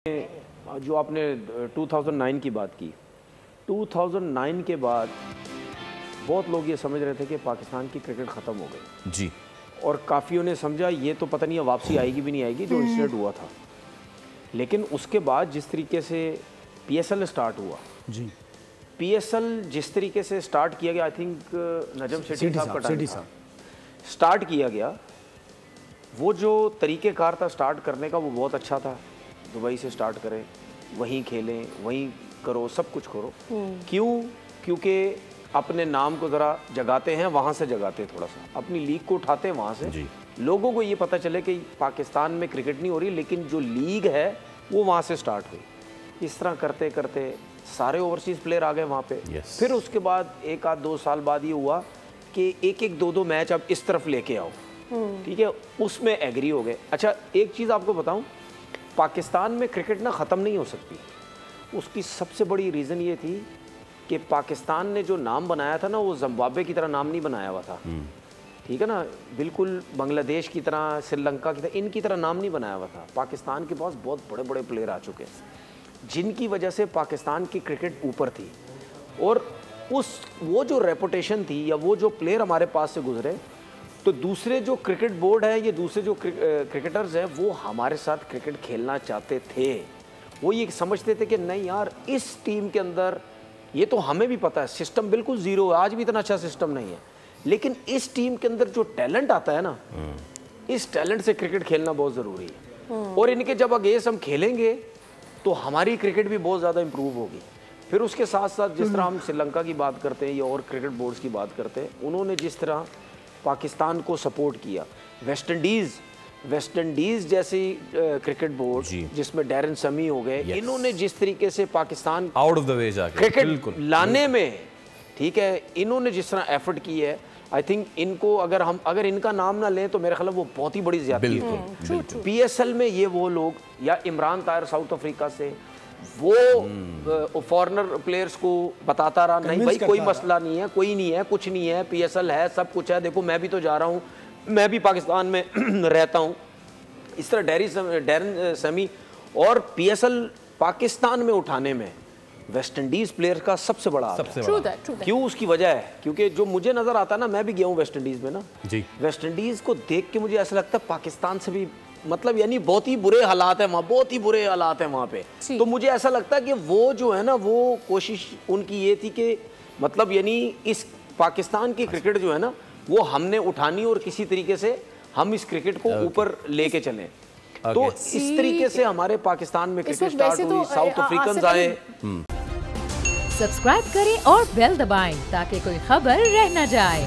जो आपने 2009 की बात की, 2009 के बाद बहुत लोग ये समझ रहे थे कि पाकिस्तान की क्रिकेट ख़त्म हो गई जी, और काफ़ियों ने समझा ये तो पता नहीं वापसी आएगी भी नहीं आएगी जो इंसिडेंट हुआ था। लेकिन उसके बाद जिस तरीके से PSL स्टार्ट हुआ जी, PSL जिस तरीके से स्टार्ट किया गया, आई थिंक नजम सेठी साहब का टाइम था, स्टार्ट किया गया, वो जो तरीक़ेकार था स्टार्ट करने का वो बहुत अच्छा था। दुबई से स्टार्ट करें, वहीं खेलें, वहीं करो, सब कुछ करो। क्यों? क्योंकि अपने नाम को ज़रा जगाते हैं, वहाँ से जगाते थोड़ा सा, अपनी लीग को उठाते हैं वहाँ से, लोगों को ये पता चले कि पाकिस्तान में क्रिकेट नहीं हो रही, लेकिन जो लीग है वो वहाँ से स्टार्ट हुई। इस तरह करते करते सारे ओवरसीज़ प्लेयर आ गए वहाँ पे। फिर उसके बाद 1 आध 2 साल बाद ये हुआ कि एक 2 मैच अब इस तरफ लेके आओ, ठीक है, उसमें एग्री हो गए। अच्छा, एक चीज़ आपको बताऊँ, पाकिस्तान में क्रिकेट ना ख़त्म नहीं हो सकती। उसकी सबसे बड़ी रीज़न ये थी कि पाकिस्तान ने जो नाम बनाया था ना, वो जिम्बाब्वे की तरह नाम नहीं बनाया हुआ था, ठीक है ना, बिल्कुल बांग्लादेश की तरह, श्रीलंका की तरह, इनकी तरह नाम नहीं बनाया हुआ था। पाकिस्तान के पास बहुत बड़े बड़े प्लेयर आ चुके हैं जिनकी वजह से पाकिस्तान की क्रिकेट ऊपर थी। और वो जो रेपुटेशन थी या वो जो प्लेयर हमारे पास से गुजरे, तो दूसरे जो क्रिकेट बोर्ड है, ये दूसरे जो क्रिकेटर्स हैं, वो हमारे साथ क्रिकेट खेलना चाहते थे। वो ये समझते थे कि नहीं यार, इस टीम के अंदर, ये तो हमें भी पता है सिस्टम बिल्कुल ज़ीरो है, आज भी इतना अच्छा सिस्टम नहीं है, लेकिन इस टीम के अंदर जो टैलेंट आता है ना, इस टैलेंट से क्रिकेट खेलना बहुत ज़रूरी है। और इनके जब अगेंस्ट हम खेलेंगे तो हमारी क्रिकेट भी बहुत ज़्यादा इम्प्रूव होगी। फिर उसके साथ साथ जिस तरह हम श्रीलंका की बात करते हैं या और क्रिकेट बोर्ड्स की बात करते हैं, उन्होंने जिस तरह पाकिस्तान को सपोर्ट किया, वेस्ट इंडीज़ जैसी क्रिकेट बोर्ड जिसमें डैरन समी हो गए, इन्होंने जिस तरीके से Pakistan out of the way जाके क्रिकेट लाने में, ठीक है, इन्होंने जिस तरह एफर्ट की है, आई थिंक इनको अगर इनका नाम ना लें तो मेरे ख्याल वो बहुत ही बड़ी ज्यादती है। PSL में ये वो लोग, या इमरान ताहिर साउथ अफ्रीका से, वो फॉरेनर प्लेयर्स को बताता रहा, नहीं भाई कोई मसला नहीं है, कोई नहीं है, कुछ नहीं है, PSL है, सब कुछ है, देखो मैं भी तो जा रहा हूँ, मैं भी पाकिस्तान में रहता हूँ। इस तरह डैरन समी, और PSL पाकिस्तान में उठाने में वेस्ट इंडीज़ प्लेयर का सबसे बड़ा क्यों? उसकी वजह है क्योंकि जो मुझे नज़र आता है ना, मैं भी गया हूँ वेस्ट इंडीज़ में ना जी, वेस्ट इंडीज़ को देख के मुझे ऐसा लगता है पाकिस्तान से भी, मतलब यानी बहुत ही बुरे हालात हैं वहाँ, बहुत ही बुरे हालात हैं वहाँ पे। तो मुझे ऐसा लगता है कि वो जो है ना, वो कोशिश उनकी ये थी कि मतलब यानी इस पाकिस्तान की क्रिकेट जो है ना, वो हमने उठानी और किसी तरीके से हम इस क्रिकेट को ऊपर लेके चलें। तो इस तरीके से हमारे पाकिस्तान में क्रिकेट स्टार्ट हुई, साउथ अफ्रीकन आए। सब्सक्राइब करें और बेल दबाएं ताकि कोई खबर रह न जाए।